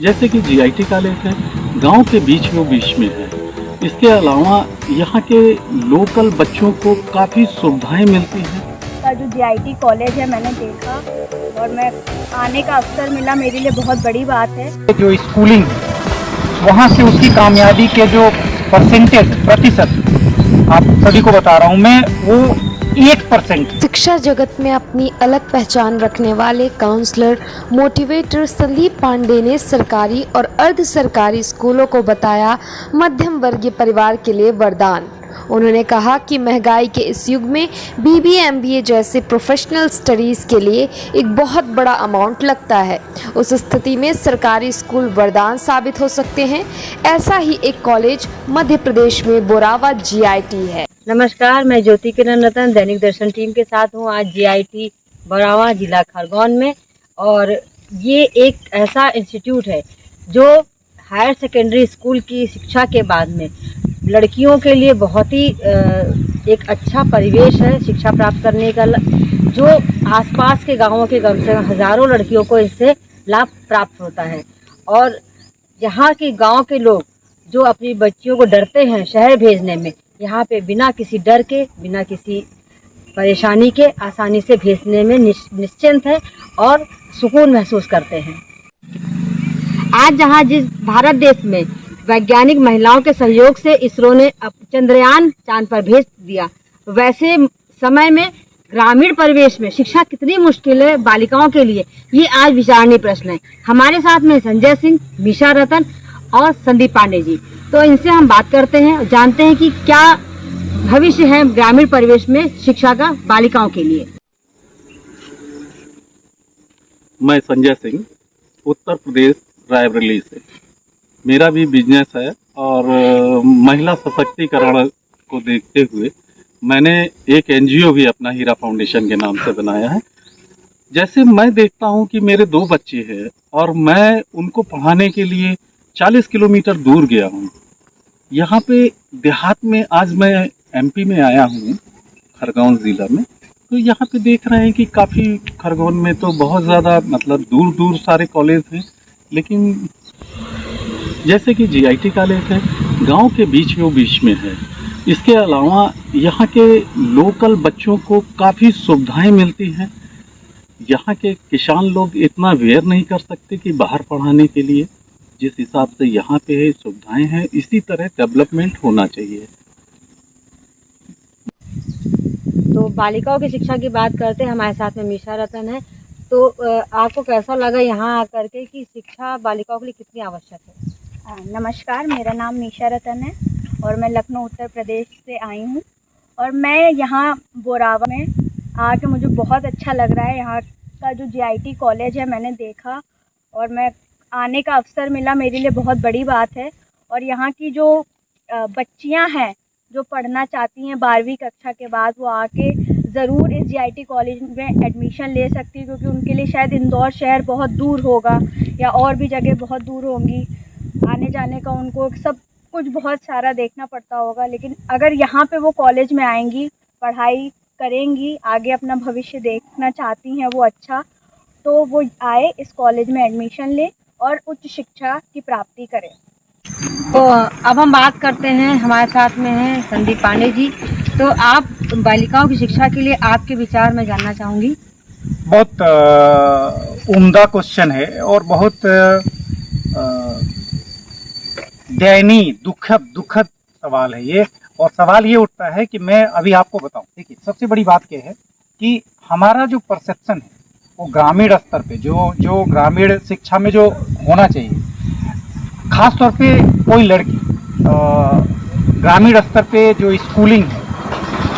जैसे कि GIT college है, गांव के बीच में है। इसके अलावा यहाँ के लोकल बच्चों को काफ़ी सुविधाएं मिलती हैं। का जो जीआईटी कॉलेज है मैंने देखा और मैं आने का अवसर मिला, मेरे लिए बहुत बड़ी बात है। जो स्कूलिंग वहाँ से उसकी कामयाबी के जो प्रतिशत आप सभी को बता रहा हूँ मैं, वो 1%। शिक्षा जगत में अपनी अलग पहचान रखने वाले काउंसलर मोटिवेटर संदीप पांडे ने सरकारी और अर्ध सरकारी स्कूलों को बताया मध्यम वर्गीय परिवार के लिए वरदान। उन्होंने कहा कि महंगाई के इस युग में बीबीए एमबीए जैसे प्रोफेशनल स्टडीज़ के लिए एक बहुत बड़ा अमाउंट लगता है। उस स्थिति में सरकारी स्कूल वरदान साबित हो सकते हैं। ऐसा ही एक कॉलेज मध्य प्रदेश में बोरावा जीआईटी है। नमस्कार, मैं ज्योति किरण रतन दैनिक दर्शन टीम के साथ हूँ आज जीआईटी बोरावा जिला खरगोन में। और ये एक ऐसा इंस्टीट्यूट है जो हायर सेकेंडरी स्कूल की शिक्षा के बाद में लड़कियों के लिए बहुत ही एक अच्छा परिवेश है शिक्षा प्राप्त करने का, जो आसपास के गांवों के कम से कम हज़ारों लड़कियों को इससे लाभ प्राप्त होता है। और यहाँ के गांव के लोग जो अपनी बच्चियों को डरते हैं शहर भेजने में, यहाँ पे बिना किसी डर के, बिना किसी परेशानी के आसानी से भेजने में निश्चिंत है और सुकून महसूस करते हैं। आज जहाँ जिस भारत देश में वैज्ञानिक महिलाओं के सहयोग से इसरो ने चंद्रयान चांद पर भेज दिया, वैसे समय में ग्रामीण परिवेश में शिक्षा कितनी मुश्किल है बालिकाओं के लिए, ये आज विचारणीय प्रश्न है। हमारे साथ में संजय सिंह, मीशा रतन और संदीप पांडे जी, तो इनसे हम बात करते हैं, जानते हैं कि क्या भविष्य है ग्रामीण परिवेश में शिक्षा का बालिकाओं के लिए। मैं संजय सिंह, उत्तर प्रदेश रायबरेली से। मेरा भी बिजनेस है और महिला सशक्तिकरण को देखते हुए मैंने एक एनजीओ भी अपना हीरा फाउंडेशन के नाम से बनाया है। जैसे मैं देखता हूं कि मेरे 2 बच्चे हैं और मैं उनको पढ़ाने के लिए 40 किलोमीटर दूर गया हूं। यहाँ पे देहात में आज मैं एमपी में आया हूँ, खरगोन ज़िला में, तो यहाँ पे देख रहे हैं कि काफ़ी खरगोन में तो बहुत ज़्यादा मतलब दूर दूर सारे कॉलेज हैं। लेकिन जैसे कि जीआईटी कॉलेज है, गांव के बीच में है। इसके अलावा यहाँ के लोकल बच्चों को काफ़ी सुविधाएं मिलती हैं। यहाँ के किसान लोग इतना वेयर नहीं कर सकते कि बाहर पढ़ाने के लिए, जिस हिसाब से यहाँ पे सुविधाएं हैं, इसी तरह डेवलपमेंट होना चाहिए। तो बालिकाओं की शिक्षा की बात करते हैं, हमारे साथ में मीशा रतन है। तो आपको कैसा लगा यहाँ आकर के कि शिक्षा बालिकाओं के लिए कितनी आवश्यक है? नमस्कार, मेरा नाम मीशा रतन है और मैं लखनऊ उत्तर प्रदेश से आई हूँ। और मैं यहाँ बोरावा में आके मुझे बहुत अच्छा लग रहा है। यहाँ का जो जीआईटी कॉलेज है मैंने देखा और मैं आने का अवसर मिला, मेरे लिए बहुत बड़ी बात है। और यहाँ की जो बच्चियाँ हैं जो पढ़ना चाहती हैं 12वीं कक्षा के बाद, वो आके ज़रूर इस जीआईटी कॉलेज में एडमिशन ले सकती है, क्योंकि उनके लिए शायद इंदौर शहर बहुत दूर होगा या और भी जगह बहुत दूर होंगी, आने जाने का उनको सब कुछ बहुत सारा देखना पड़ता होगा। लेकिन अगर यहाँ पे वो कॉलेज में आएंगी, पढ़ाई करेंगी, आगे अपना भविष्य देखना चाहती हैं वो अच्छा, तो वो आए इस कॉलेज में एडमिशन ले और उच्च शिक्षा की प्राप्ति करें। तो अब हम बात करते हैं, हमारे साथ में हैं संदीप पांडे जी। तो आप बालिकाओं की शिक्षा के लिए आपके विचार मैं जानना चाहूँगी। बहुत उम्दा क्वेश्चन है और बहुत दयनीय दुखद सवाल है ये। और सवाल ये उठता है कि मैं अभी आपको बताऊं, देखिए सबसे बड़ी बात क्या है कि हमारा जो परसेप्शन है वो ग्रामीण स्तर पे जो ग्रामीण शिक्षा में जो होना चाहिए, खास तौर पे कोई लड़की ग्रामीण स्तर पे जो स्कूलिंग है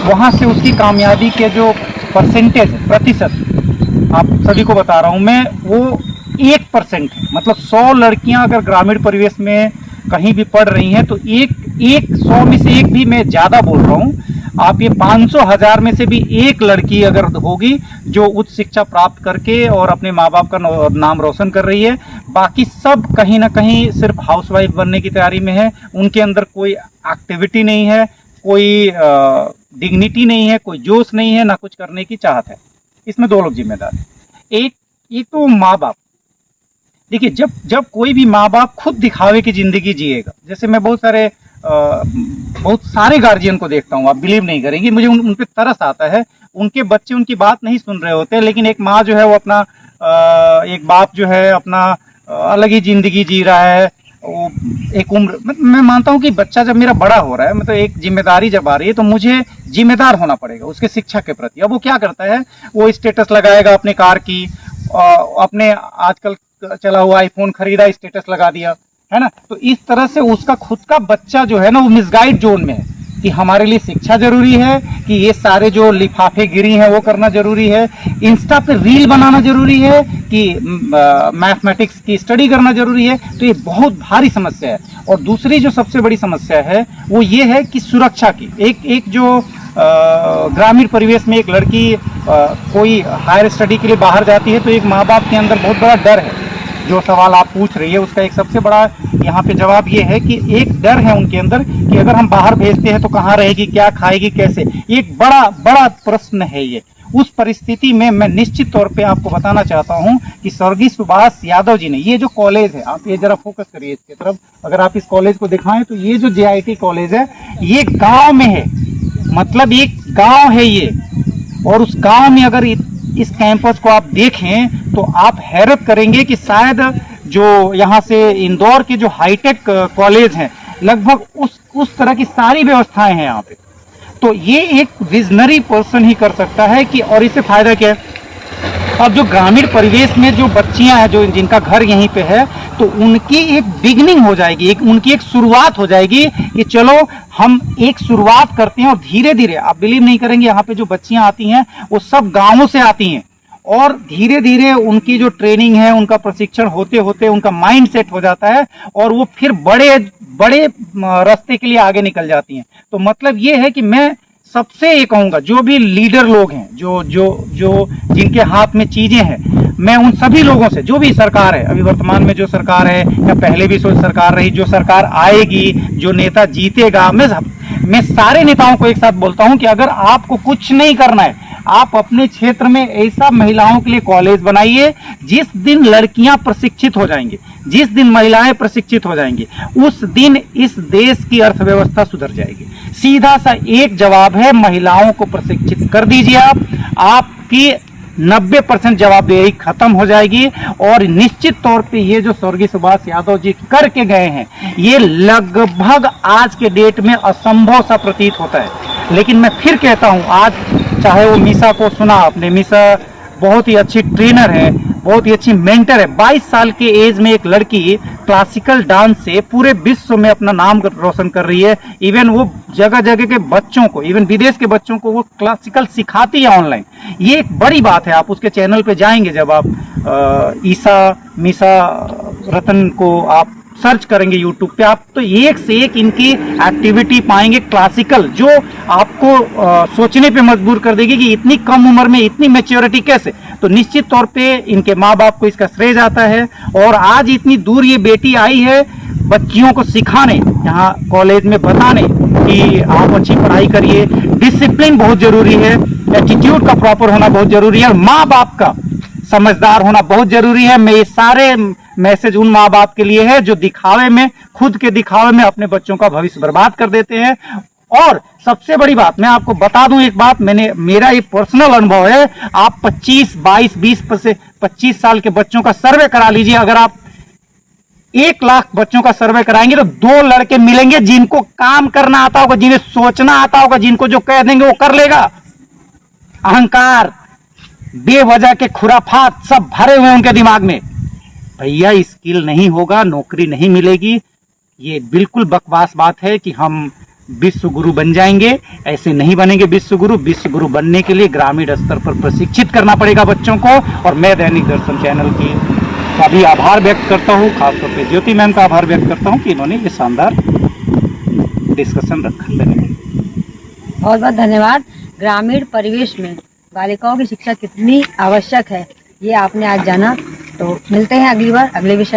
वहाँ से उसकी कामयाबी के जो प्रतिशत आप सभी को बता रहा हूँ मैं, वो 1% है। मतलब 100 लड़कियां अगर ग्रामीण परिवेश में कहीं भी पढ़ रही हैं तो एक 100 में से एक भी मैं ज़्यादा बोल रहा हूँ, आप ये 500,000 में से भी एक लड़की अगर होगी जो उच्च शिक्षा प्राप्त करके और अपने माँ बाप का नाम रोशन कर रही है, बाकी सब कहीं ना कहीं सिर्फ हाउसवाइफ बनने की तैयारी में है। उनके अंदर कोई एक्टिविटी नहीं है, कोई डिग्निटी नहीं है, कोई जोश नहीं है, ना कुछ करने की चाहत है। इसमें 2 लोग जिम्मेदार हैं। एक तो माँ बाप, देखिए, जब कोई भी माँ बाप खुद दिखावे की जिंदगी जिएगा, जैसे मैं बहुत सारे गार्जियन को देखता हूँ, आप बिलीव नहीं करेंगे, मुझे उन पे तरस आता है। उनके बच्चे उनकी बात नहीं सुन रहे होते, लेकिन एक माँ जो है वो अपना एक बाप जो है अपना अलग ही जिंदगी जी रहा है। वो एक उम्र, मैं मानता हूँ कि बच्चा जब मेरा बड़ा हो रहा है, मतलब एक जिम्मेदारी जब आ रही है, तो मुझे जिम्मेदार होना पड़ेगा उसके शिक्षा के प्रति। अब वो क्या करता है, वो स्टेटस लगाएगा अपने कार की, अपने आजकल चला हुआ आईफोन खरीदा, स्टेटस लगा दिया, है ना। तो इस तरह से उसका खुद का बच्चा जो है ना, वो मिसगाइड जोन में है कि हमारे लिए शिक्षा जरूरी है, कि ये सारे जो लिफाफे गिरी हैं वो करना जरूरी है, इंस्टा पे रील बनाना जरूरी है, कि मैथमेटिक्स की स्टडी करना जरूरी है। तो ये बहुत भारी समस्या है। और दूसरी जो सबसे बड़ी समस्या है वो ये है कि सुरक्षा की। एक जो ग्रामीण परिवेश में एक लड़की कोई हायर स्टडी के लिए बाहर जाती है, तो एक माँ बाप के अंदर बहुत बड़ा डर है। जो सवाल आप पूछ रही है उसका एक सबसे बड़ा यहाँ पे जवाब ये है कि एक डर है उनके अंदर कि अगर हम बाहर भेजते हैं तो कहाँ रहेगी, क्या खाएगी, कैसे। एक बड़ा प्रश्न है ये। उस परिस्थिति में मैं निश्चित तौर पे आपको बताना चाहता हूँ कि स्वर्गीय सुभाष यादव जी ने, ये जो कॉलेज है, आप ये जरा फोकस करिए इसकी तरफ, अगर आप इस कॉलेज को दिखाएं तो ये जो JIT कॉलेज है ये गांव में है, मतलब एक गांव है ये। और उस गांव में अगर इस कैंपस को आप देखें तो आप हैरत करेंगे कि शायद जो यहाँ से इंदौर के जो हाईटेक कॉलेज हैं, लगभग उस तरह की सारी व्यवस्थाएं हैं यहाँ पे। तो ये एक विजनरी पर्सन ही कर सकता है कि, और इससे फायदा क्या है, अब जो ग्रामीण परिवेश में जो बच्चियां हैं, जो जिनका घर यहीं पे है, तो उनकी एक बिगनिंग हो जाएगी, उनकी एक शुरुआत हो जाएगी कि चलो हम एक शुरुआत करते हैं। और धीरे धीरे, आप बिलीव नहीं करेंगे, यहाँ पे जो बच्चियां आती हैं वो सब गांवों से आती हैं, और धीरे धीरे उनकी जो ट्रेनिंग है, उनका प्रशिक्षण होते होते उनका माइंड सेट हो जाता है, और वो फिर बड़े रास्ते के लिए आगे निकल जाती हैं। तो मतलब ये है कि मैं सबसे ये कहूंगा, जो भी लीडर लोग हैं, जो जिनके हाथ में चीजें हैं, मैं उन सभी लोगों से, जो भी सरकार है, अभी वर्तमान में जो सरकार है या पहले भी सरकार रही, जो सरकार आएगी, जो नेता जीतेगा, मैं सारे नेताओं को एक साथ बोलता हूं कि अगर आपको कुछ नहीं करना है, आप अपने क्षेत्र में ऐसा महिलाओं के लिए कॉलेज बनाइए, जिस दिन लड़कियां प्रशिक्षित हो जाएंगी, जिस दिन महिलाएं प्रशिक्षित हो जाएंगी, उस दिन इस देश की अर्थव्यवस्था सुधर जाएगी। सीधा सा एक जवाब है, महिलाओं को प्रशिक्षित कर दीजिए आपकी 90% जवाबदेही खत्म हो जाएगी। और निश्चित तौर पे ये जो स्वर्गीय सुभाष यादव जी करके गए हैं, ये लगभग आज के डेट में असंभव सा प्रतीत होता है। लेकिन मैं फिर कहता हूं, आज चाहे वो मीसा को सुना आपने, मीसा बहुत ही अच्छी ट्रेनर है, बहुत ही अच्छी मेंटर है। 22 साल के एज में एक लड़की क्लासिकल डांस से पूरे विश्व में अपना नाम रोशन कर रही है। इवन वो जगह जगह के बच्चों को, इवन विदेश के बच्चों को वो क्लासिकल सिखाती है ऑनलाइन। ये एक बड़ी बात है। आप उसके चैनल पे जाएंगे, जब आप मीसा रतन को आप सर्च करेंगे यूट्यूब पे, आप तो एक से एक इनकी एक्टिविटी पाएंगे क्लासिकल, जो आपको सोचने पे मजबूर कर देगी कि इतनी कम उम्र में इतनी मैच्योरिटी कैसे। तो निश्चित तौर पे इनके माँ बाप को इसका श्रेय जाता है। और आज इतनी दूर ये बेटी आई है बच्चियों को सिखाने, यहाँ कॉलेज में बताने कि आप अच्छी पढ़ाई करिए, डिसिप्लिन बहुत जरूरी है, एटीट्यूड का प्रॉपर होना बहुत जरूरी है, और माँ बाप का समझदार होना बहुत जरूरी है। मैं ये सारे मैसेज उन माँ बाप के लिए है जो दिखावे में, खुद के दिखावे में अपने बच्चों का भविष्य बर्बाद कर देते हैं। और सबसे बड़ी बात मैं आपको बता दूं, एक बात मेरा ये पर्सनल अनुभव है। आप 25, 22, 20 से 25 साल के बच्चों का सर्वे करा लीजिए। अगर आप 1 लाख बच्चों का सर्वे कराएंगे तो 2 लड़के मिलेंगे जिनको काम करना आता होगा, जिन्हें सोचना आता होगा, जिनको जो कह देंगे वो कर लेगा। अहंकार, बेवजह के खुराफात सब भरे हुए उनके दिमाग में। भैया स्किल नहीं होगा, नौकरी नहीं मिलेगी। ये बिल्कुल बकवास बात है कि हम विश्व गुरु बन जाएंगे, ऐसे नहीं बनेंगे विश्व गुरु। विश्व गुरु बनने के लिए ग्रामीण स्तर पर प्रशिक्षित करना पड़ेगा बच्चों को। और मैं दैनिक दर्शन चैनल की का भी आभार व्यक्त करता हूँ, खासतौर पे ज्योति मैम का आभार व्यक्त करता हूँ कि इन्होंने ये शानदार डिस्कशन रखा। बहुत बहुत धन्यवाद। ग्रामीण परिवेश में बालिकाओं की शिक्षा कितनी आवश्यक है, ये आपने आज जाना। तो मिलते हैं अगली बार अगले विषय